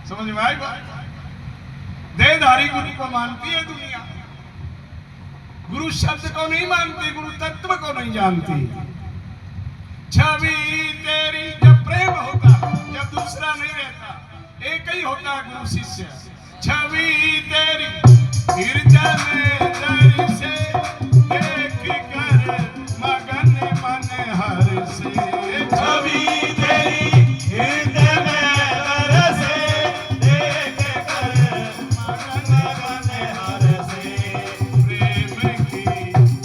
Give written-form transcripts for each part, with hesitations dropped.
समझ में आई बात? देहधारी गुरु को मानती है दुनिया, गुरु शब्द को नहीं मानती, गुरु तत्व को नहीं जानती। छवि तेरी जब प्रेम होता, जब दूसरा नहीं रहता, एक ही होता गुरु शिष्य। छवि तेरी गिरजन दर से देख कर मगन मन हर से। छवि तेरी गिरजन दर से देख कर मगन मन हर से। प्रेम की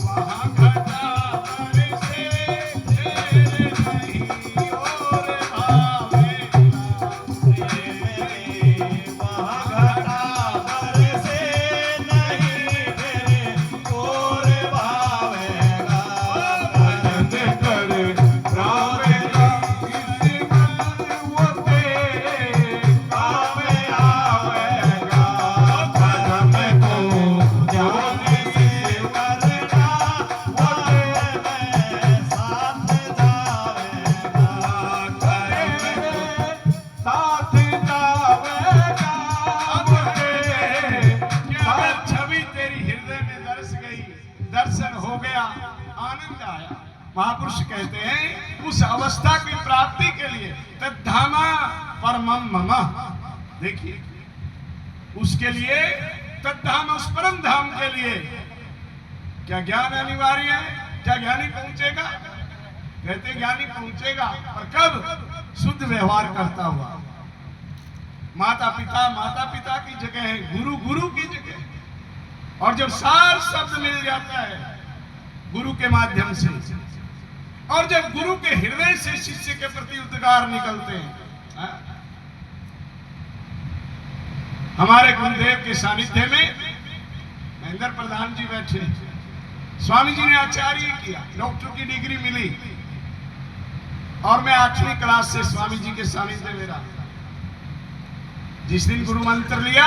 वहाँ घटा पर से तेरे नहीं और भावेगा। प्रेम की वहाँ घटा पर आनंद आया। महापुरुष कहते हैं उस अवस्था की प्राप्ति के लिए तद्धामा परमम मम, देखिए उसके लिए तद्धाम, उस परम धाम के लिए क्या ज्ञान अनिवार्य है? क्या ज्ञानी पहुंचेगा? कहते ज्ञानी पहुंचेगा, पर कब? शुद्ध व्यवहार करता हुआ। माता पिता की जगह है, गुरु की जगह। और जब सार शब्द मिल जाता है गुरु के माध्यम से, और जब गुरु के हृदय से शिष्य के प्रति उद्गार निकलते हैं, हमारे गुरुदेव के सानिध्य में महेंद्र प्रधान जी बैठे, स्वामी जी ने आचार्य किया, डॉक्टर की डिग्री मिली, और मैं 8वीं क्लास से स्वामी जी के सानिध्य में रहा। जिस दिन गुरु मंत्र लिया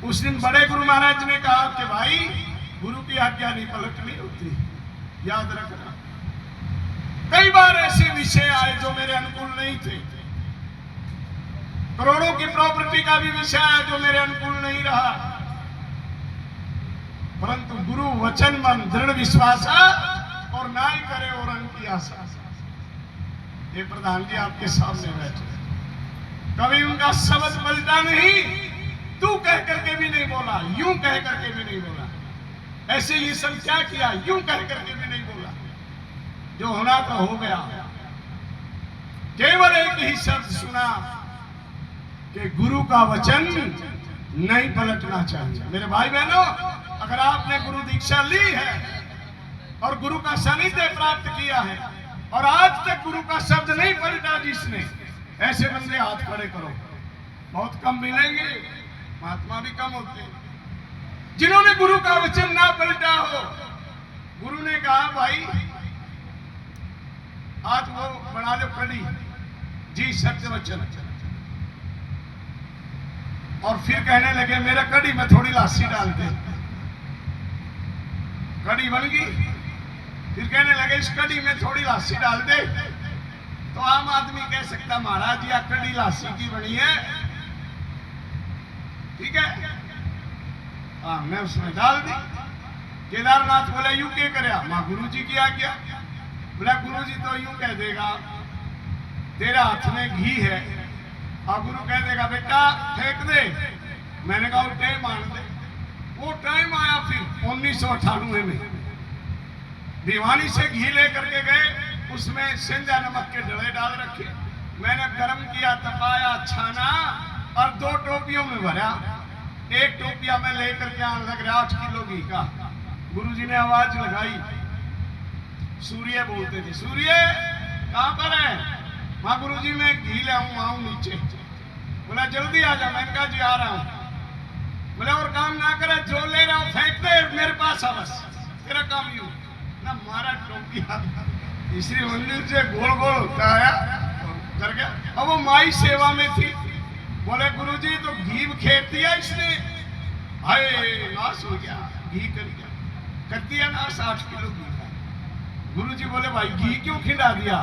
उस दिन बड़े गुरु महाराज ने कहा कि भाई गुरु की आज्ञा नहीं पलटनी होती, याद रखना। कई बार ऐसे विषय आए जो मेरे अनुकूल नहीं थे, करोड़ों की प्रॉपर्टी का भी विषय आया जो मेरे अनुकूल नहीं रहा, परंतु गुरु वचन मन दृढ़ विश्वास और ना ही करे और की आशा। ये प्रधान जी आपके सामने बैठे, कभी उनका शब्द पलटा नहीं, तू कह करके भी नहीं बोला, यूं कह करके भी नहीं बोला। ऐसे ये सब क्या किया, यूं कह करके भी नहीं बोला। जो होना था हो गया। केवल एक ही शब्द सुना कि गुरु का वचन नहीं पलटना चाहिए। मेरे भाई बहनों, अगर आपने गुरु दीक्षा ली है और गुरु का सानिध्य प्राप्त किया है और आज तक गुरु का शब्द नहीं पलटा जिसने, ऐसे बंदे हाथ खड़े करो। बहुत कम मिलेंगे, महात्मा भी कम होते हैं जिन्होंने गुरु का वचन ना पलटा हो। गुरु ने कहा भाई आज वो बना लो कड़ी जी, सत्य वचन, और फिर कहने लगे मेरा कड़ी में थोड़ी लासी डाल दे। कड़ी बन गई, फिर कहने लगे इस कड़ी में थोड़ी लासी डाल दे। तो आम आदमी कह सकता महाराज या कड़ी लासी की बनी है, ठीक है, हमने उसमें डाल दी। केदारनाथ बोले यूं क्या करे, मां गुरु जी की आज्ञा। बोला गुरु जी तो यूं कह देगा तेरे हाथ में घी है, और गुरु कह देगा बेटा फेंक दे। मैंने कहा टाइम आने दे। वो टाइम आया फिर 1998 में दीवानी से घी लेकर के गए, उसमें सेंधा नमक के डले डाल रखे। मैंने गर्म किया, तपाया, छाना और 2 टोपियों में भरा। एक टोपिया में लेकर के आने लग रहा 8 किलो घी का। गुरुजी ने आवाज लगाई, सूर्य बोलते थे, सूर्य कहां पर है? मां गुरुजी मैं घी ले आऊं नीचे। बोला जल्दी आ जा। मैंने कहा जी आ रहा हूं। बोला और काम ना करे, जो ले रहा हूं फेंक दे मेरे पास आ, बस तेरा काम यूं ना। मारा टोपिया तीसरी मंजिल से गोल गोल होता है कर गया। अब वो माई सेवा में थी। बोले गुरुजी तो घी खेत दिया इसने, हाय नाश हो गया, घी कर दिया नाश 8 किलो घी का। गुरुजी बोले भाई घी क्यों खिंडा दिया?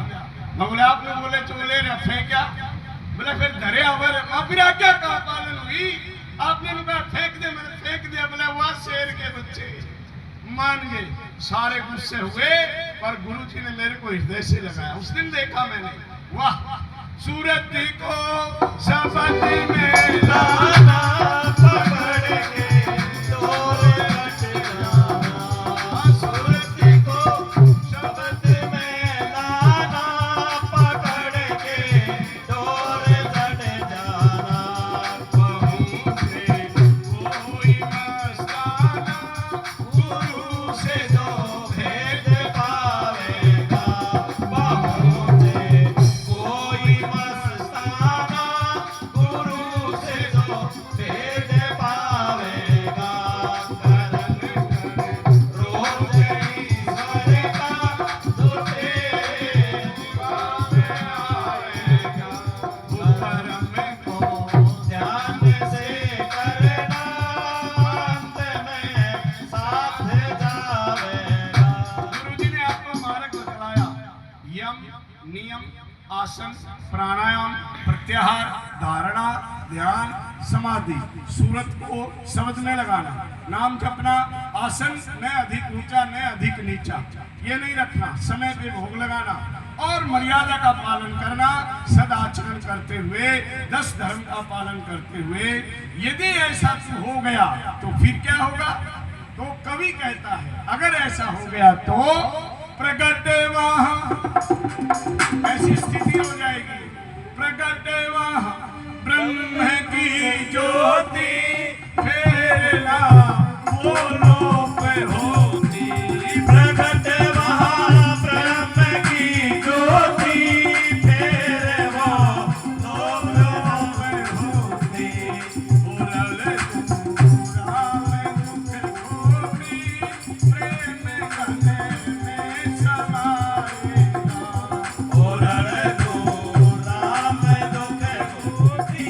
मैं बोले आपने बोले जो ले रहा फेंका। बोले फिर धरे अवर फिर आज्ञा का पालन हुई, आपने कहा फेंक दे, मैंने फेंक दिया। बोले वाह शेर के बच्चे, मान गए। सारे गुस्से हुए, पर गुरुजी ने मेरे को हृदय से लगाया। उस दिन देखा मैंने, वाह सूरत को शब्द में लाना पकड़ के डोर कटना। सूरत को शब्द में लाना पकड़ के डोर कट जाना। पहुंचे कोई मस्ताना गुरु से जो भेद पावेगा। पहुंचे कोई मस्ताना गुरु से जो भेद पावेगा। करन कर रोज ईश्वर का जो तेरे पावे आवेगा। धर्म को ध्यान से करना, अंत में साथ जावेगा। गुरुजी ने आपको मार्ग बतलाया, यम नियम, आसन, प्राणायाम, प्रत्याहार, धारणा, ध्यान, समाधि, सूरत को शब्द में लगाना, नाम जपना, आसन न अधिक ऊंचा न अधिक नीचा, ये नहीं रखना, समय पे भोग लगाना और मर्यादा का पालन करना, सदाचरण करते हुए 10 धर्म का पालन करते हुए। यदि ऐसा हो गया तो फिर क्या होगा? तो कवि कहता है अगर ऐसा हो गया तो प्रगट वहाँ ऐसी स्थिति हो जाएगी, प्रगट वहाँ ब्रह्म की ज्योति फेरना बोलो पे होती, प्रगट वहाँ ब्रह्म की ज्योति फेरवा बोलो पे होती, बोलले राम दुख होती प्रेम गले में समाएगा, बोलले राम दुख होती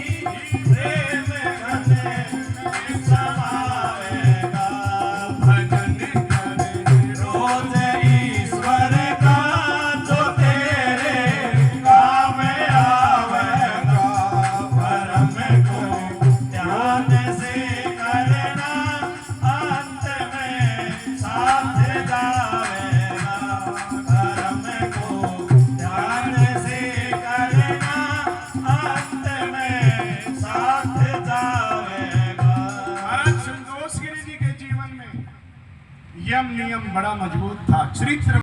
प्रेम गले में समाएगा, भजन करे रोज ईश्वर का जो तेरे काम आवेगा, परम को ध्यान से करना अंत में साथ जावेगा, परम को ध्यान से करना अंत में साथ जावेगा। महाराज संतोष गिरि जी के जीवन में यम नियम बड़ा मजबूत था। चरित्र